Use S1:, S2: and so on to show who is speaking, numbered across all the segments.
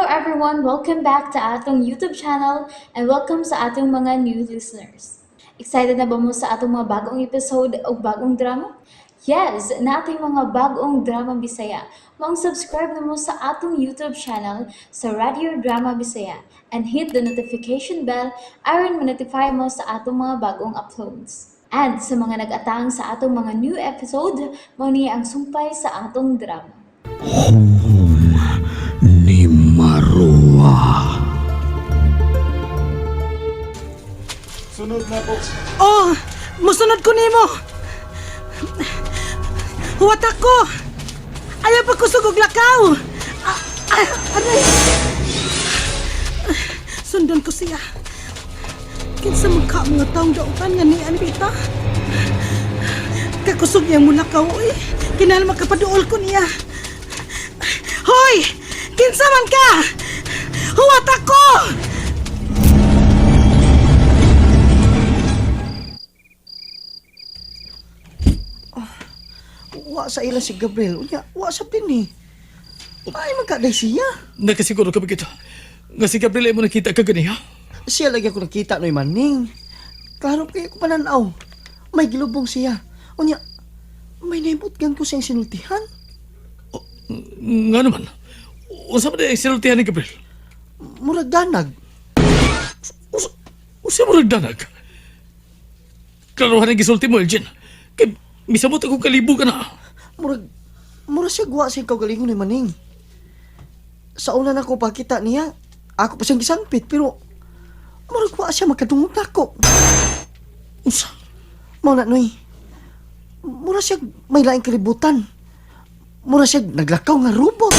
S1: everyone, welcome back to atong YouTube channel and welcome sa atong mga new listeners. Excited na ba mo sa atong mga bagong episode o bagong drama? Yes, na ating mga bagong drama Bisaya. Mag-subscribe na mo sa atong YouTube channel sa Radio Drama Bisaya and hit the notification bell aron ma-notify mo sa atong mga bagong uploads. And sa mga nag-atang sa atong mga new episode, mo niya ang sumpay sa atong drama.
S2: Ni Marua.
S3: Sunod na po.
S4: Oh, musunod ko nimo. Huwat ako. Ayaw pa kusog og lakaw. Aray. Sundan ko siya. Kinsa man ka mga taong dautan nga ni Anita. Kakusog niyang mulakaw eh. Kinahal makapaduol ko niya. Hoy! Kinsa man ka? Huwat ako! Wa sa ila si Gabriel. Unya, wa sa pini. Ay, magkaday siya.
S2: Nakasiguro ka ba kita? Nga si Gabriel ay mo nakita ka ganiha?
S4: Siya lagi ako nakita no'y maning. Klaro kayo ko pananaw. May gilubong siya. Unya, may naibutgan ko siyang sinultihan.
S2: Nga naman. Unsa man ay sinultihan ni Gabriel?
S4: Murag danag.
S2: Unsa mo nagdanag? Klarohan ang gisulti mo, Elgin. Kay misamot akong kalibo ka na.
S4: Murag siya guwa sa kagalingon ni maning. Sa una na ko pakita niya, ako pa siyang gisangpit, pero murag guwa siya magkadungog na ako.
S2: Unsa?
S4: Mao na noy. Mura siya may laing kalibutan. Mura siya naglakaw nga robot.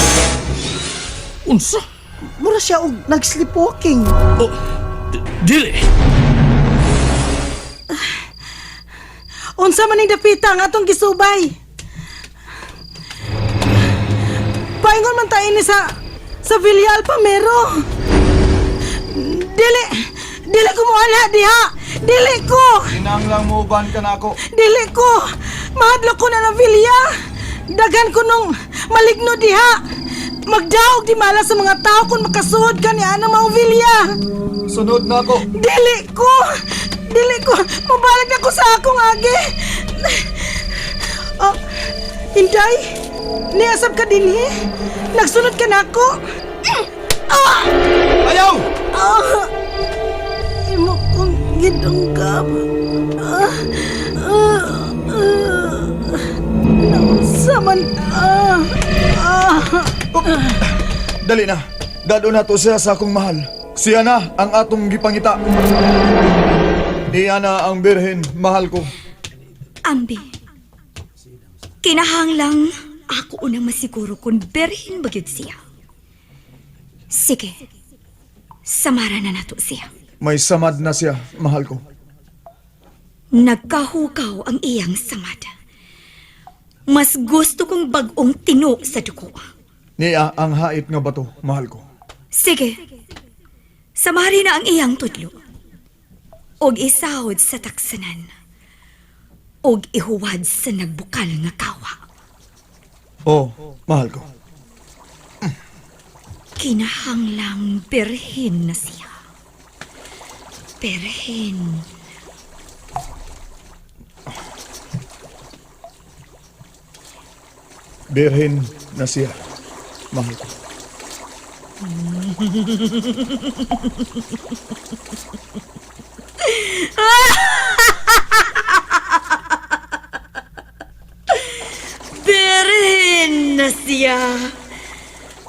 S2: Unsa?
S4: Mura siya og nag-sleepwalking.
S2: Oh, dili.
S4: Unsa man ning dapita nga atong gisubay? Paingon man tayo ni sa Villa Alpamero. Dili ko mo ala diha. Dili ko.
S3: Inanglang mo uban ka na ako.
S4: Dili ko. Mahadlok ko na ng Villa. Dagan ko nung maligno diha. Magdaog di mala sa mga tao kung makasuod ka ni Ana Mauvilia.
S3: Sunod na ako.
S4: Dili ko. Mabalik ako sa akong agi. Oh, Inday, niasab ka din eh. Nagsunod ka na ako.
S3: Ayaw!
S4: Imo kong gidunggab. Naunsaman.
S3: Dali na. Dado na to siya sa akong mahal. Siya na ang atong gipangita. Iyan na ang birhen, mahal ko.
S5: Ambi, kinahanglang ako unang masiguro kung berhin bagyod siya. Sige, samara na nato siya.
S3: May samad na siya, mahal ko.
S5: Nagkahugaw ang iyang samad. Mas gusto kong bagong tino sa duko.
S3: Niya ang hait nga bato, mahal ko.
S5: Sige, samari na ang iyang tudlo. Og isahod sa taksanan. Og ihuwad sa nagbukal nga kawa.
S3: Oh, mahal ko.
S5: Kinahanglang berhin na siya. Berhin.
S3: Birhen na siya, mahal ko.
S5: Berhin na siya.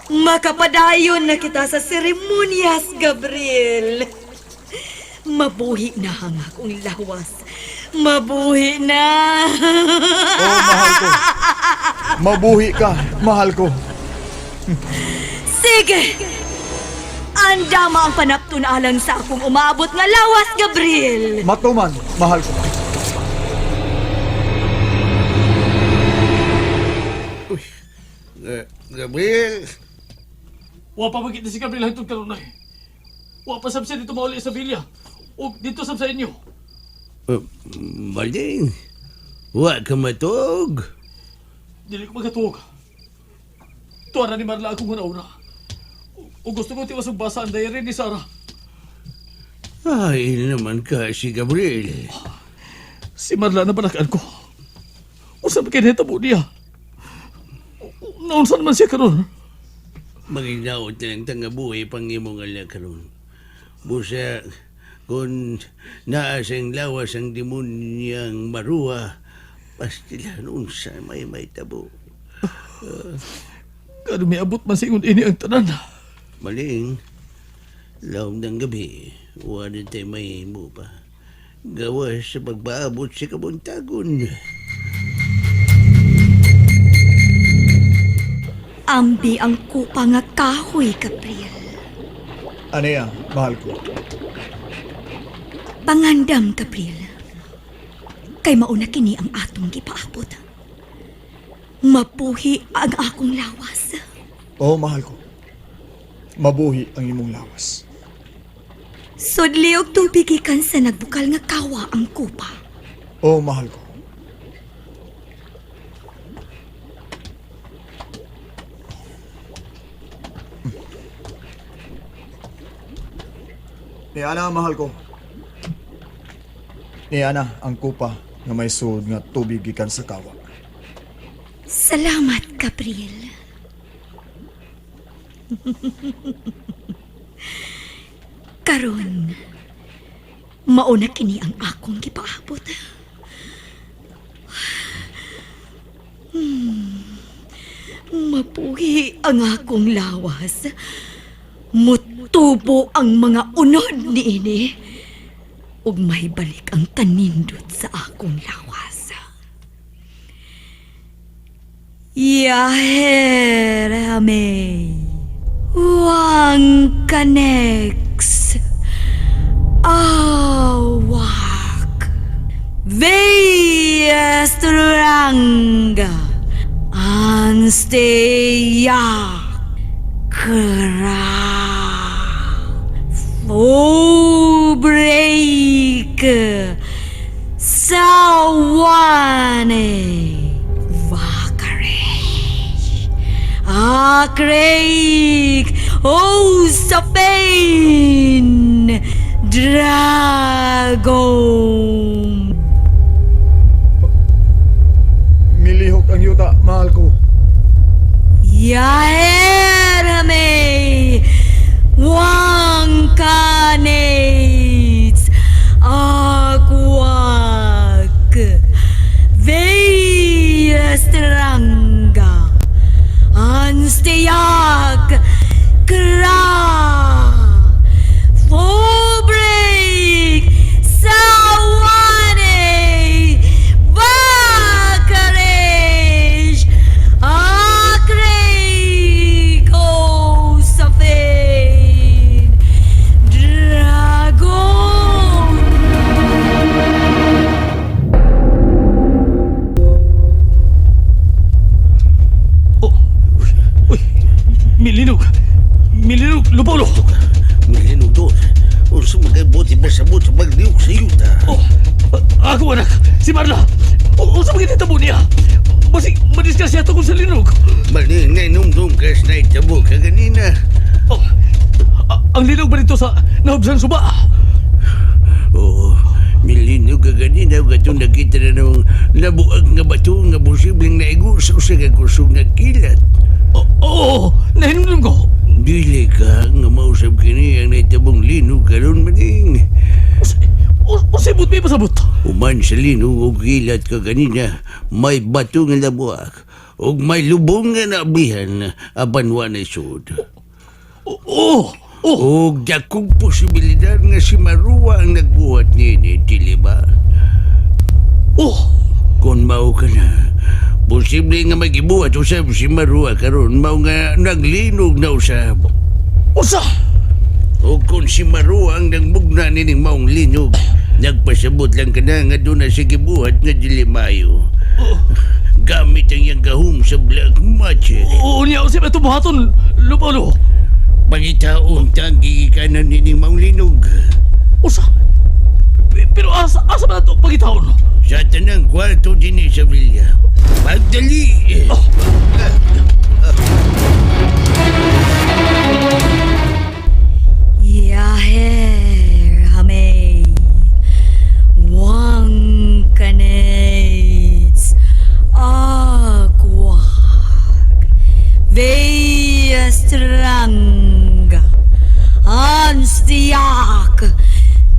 S5: Makapadayon na kita sa seremonyas, Gabriel. Mabuhi na ang akong lawas. Mabuhi na.
S3: Oh, mahal ko. Mabuhi ka, mahal ko.
S5: Sige. Andama ang panaptunalan sa akong umabot nga lawas, Gabriel.
S3: Matuman, mahal ko.
S2: Gabriel! Wa pa magkita si Gabriel hantod karon na eh. Wa pa sab siya dito mauli sa Villa. O dito sab sa inyo.
S6: Maling, wa ka matog.
S2: Dili ko magatuog. Tuwa na ni Marla akong una-una. O gusto mo tiwas basa ang diary ni Sarah.
S6: Ay naman ka si Gabriel.
S2: Si Marla na balakan ko. Usap kayo na hitabo niya. Naunsan man siya karon.
S6: Maginaot na lang tanga buhay pang imong ala karon. Busa, kung naasang lawas ang demonyang maruha, pastilan unsa may tabo.
S2: Kano may abot man singon ini ang tanan.
S6: Maling, lawom ng gabi, wala tayo mahimo pa. Gawas sa pagpaabot sa kabuntagon.
S5: Ambi ang kupa nga kahoy, Gabriel.
S3: Ano yan, mahal ko?
S5: Pangandam, Gabriel. Kay mauna kini ang atong gipaabot. Mapuhi ang akong lawas.
S3: Oo, mahal ko. Mabuhi ang imong lawas.
S5: Sudli og tubig ikan sa nagbukal nga kawa ang kupa.
S3: Oo, mahal ko. Ni Ana, mahal ko. Ni Ana, ang kupa nga may sud nga tubig gikan sa kawa.
S5: Salamat, Gabriel. Karon, mauna kini ang akong gipaabot. Mapuhi ang akong lawas. Mutubo ang mga unod niini. Ug may balik ang kanindot sa akong lawas. Yaherame. Wang kanex. Awak. Veyastranga. Ansteya. Kra. Break. Sawane. Vakaresh. Akreik. Oh, Spain. Dragon.
S3: Milihok ang yuta, mahal ko.
S5: Yaherame. Wang kanates. Aquak. Veyastranga. Ansteyak. Kra. Fobreak. Sawane. Vakaresh. Akreko. Safin. Dragon.
S2: Oh, uy, Milinog! Milinog, Lupolo!
S6: Milinog doon. Unsa magabuti ba sa buto magliuk sa yuta?
S2: Oh, ako anak, si Marla! O sa mga tabo niya? Basig, madiskas siya tungkol sa linog!
S6: Maling nga inumdum ka sa naitabo ka ganina.
S2: Oh, ang linog ba nito sa nahubsan suba?
S6: Oo, milinog ka ganina ka itong nakita na ng nabuag nga bato nga posibleng naigo sa usa ka kusog na kilat.
S2: Oo, nahinumdum ko!
S6: Dili ka nga mausap kini ang naitabong linog karon maning.
S2: Usay but may pasabot!
S6: Uman sa linog o kilat ka ganina, may bato nga labuak o may lubong nga naablihan apan wanay sud.
S2: Oo! Oh!
S6: O dakong posibilidad nga si Marua ang nagbuhat niya, dili ba?
S2: Oh!
S6: Kung mao ka na, posible nga magibuhat usab si Marua karon mao nga naglinog na usab.
S2: Usa!
S6: O kung si Marua ang nagbugna nining maong linog, nagpasabot lang ka na nga doon na siya gibuhat nga dili mayo. Gamit ang iyang gahom sa black magic.
S2: Oo niya, usay ba ito buhaton, Lupolo?
S6: Pangitaon tanggi ka na nining maong linog.
S2: Usa! Pero asa ba ito pagitaon?
S6: Sa tanang kwarto din sa Villa. Pagdali!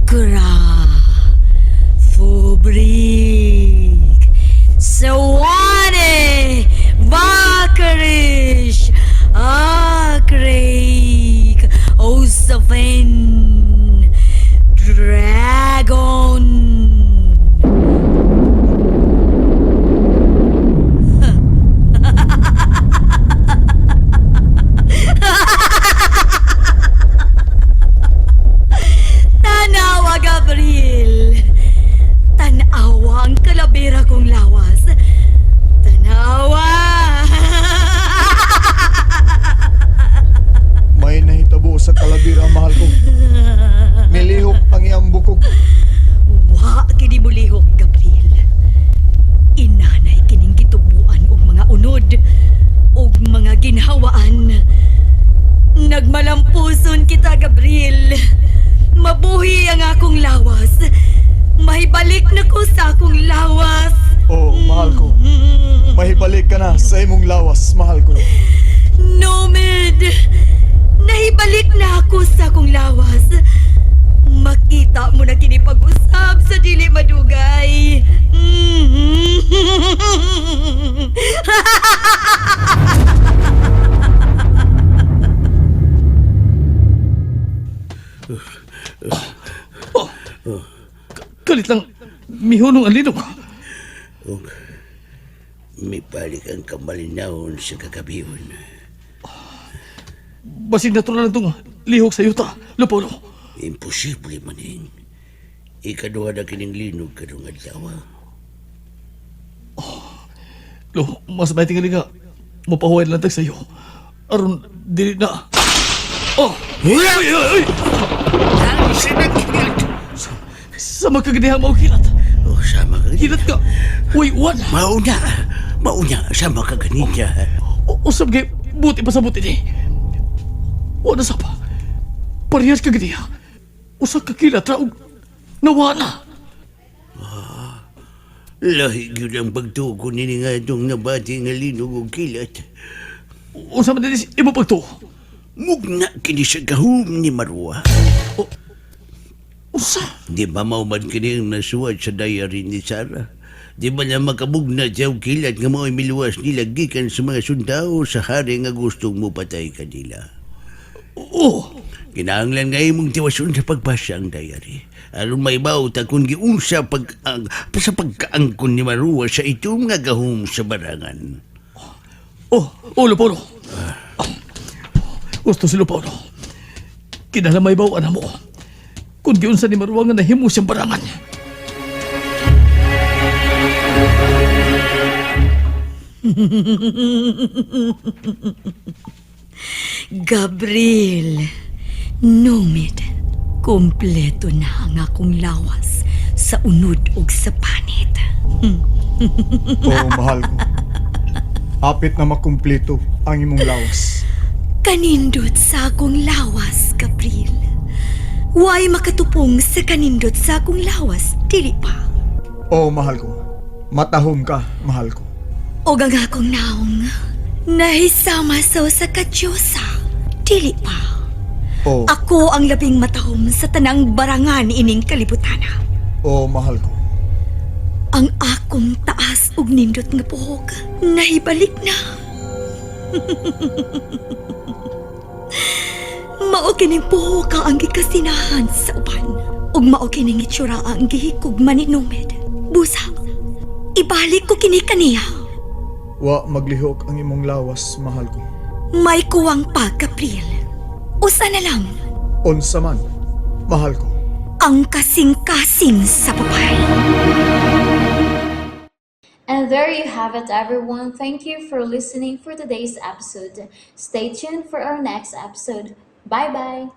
S5: Gra. Fubrik. Sawane. Vakarish. Akrik. Osafen. Dragon. Tanawa, Gabriel. Tanawa ang kalabira kong lawas. Tanawa.
S3: May nahitabo sa kalabira, mahal ko. Nilihok ang iyang bukog.
S5: Wa kini mulihok, Gabriel. Inanay kining gitubuan og mga unod og mga ginhawaan. Nagmalampuson kita, Gabriel. Mabuhi ang akong lawas. Mahibalik na ko sa akong lawas.
S3: Oh, mahal ko. Mahibalik ka na sa imong lawas, mahal ko.
S5: Nomad! Nahibalik na ako sa akong lawas. Makita mo na kini pag-usab sa dili madugay.
S2: Kalit lang, mihunong ang linog.
S6: Og may balik ang kamalinahon sa kakabihon.
S2: Basig natural na itong lihok sa yuta, Lupolo.
S6: Imposible maning. Ikaduha na kining linog kadong adlaw.
S2: Lo, mas may tingali nga, mapahuway lang tag sa iyo. Aron, dili na. Oh! Ay, ay, ay!
S6: Ang sinagkilat!
S2: Sa magkagadihan mo kilat.
S6: O sama ka
S2: Kilat ka. Uy, wala.
S6: Mauna, sama ka ganina.
S2: Usap kay, buti pa sa buti ni. Wala sa pa. Parehas kagadiha. Usap ka kilat raog. Nawala.
S6: Lahi yun ang pagtuko ni nga itong nabati nga linog o kilat.
S2: Usap na din ibo pagto.
S6: Mugna kini sa gahum ni Marwa.
S2: Usa.
S6: Di ba mauman kini ang nasuwat sa diary ni Sarah? Di ba na makabugna siya o kilat nga mao'y miluwas nila gikan sa mga sundao sa hari nga gustong mo patay kanila?
S2: Oo.
S6: Kinahanglan nga imong tiwason sa pagbasa ang diary. Aron may bawta kung giunsa sa pagkaangkon ni Marua sa itong nga gahom sa barangan.
S2: Lupolo. Gusto si Lupolo. Kinalamay ba ang mo? Kung giunsa ni Marua nga nahimo siyang barangan.
S5: Gabriel, Nomad, kompleto na ang akong lawas sa unod ug sa panit.
S3: Oh, mahal ko. Apit na makumpleto ang imong lawas.
S5: Kanindot sa akong lawas, Gabriel. Way makatupong sa kanindot sa akong lawas, dili pa.
S3: Oh, mahal ko. Matahom ka, mahal ko.
S5: O ang akong naong, nahisama sa kadyosa, dili pa.
S3: Oh,
S5: Ako ang labing matahom sa tanang barangan ining kalibutana.
S3: oh, mahal ko.
S5: Ang akong taas ug nindot nga buhok, nahibalik na. Mao kining buhok ang gikasinahan sa uban. Ug mao kining itsura ang gihikugman ni Nomad. Busa, ibalik ko kini kaniya.
S3: Wa maglihok ang imong lawas, mahal ko.
S5: May kuwang pa, Gabriel. Usa na lang,
S3: Unsa man, mahal ko.
S5: ang kasing-kasing sa babae.
S1: And there you have it, everyone. Thank you for listening for today's episode. Stay tuned for our next episode. Bye bye.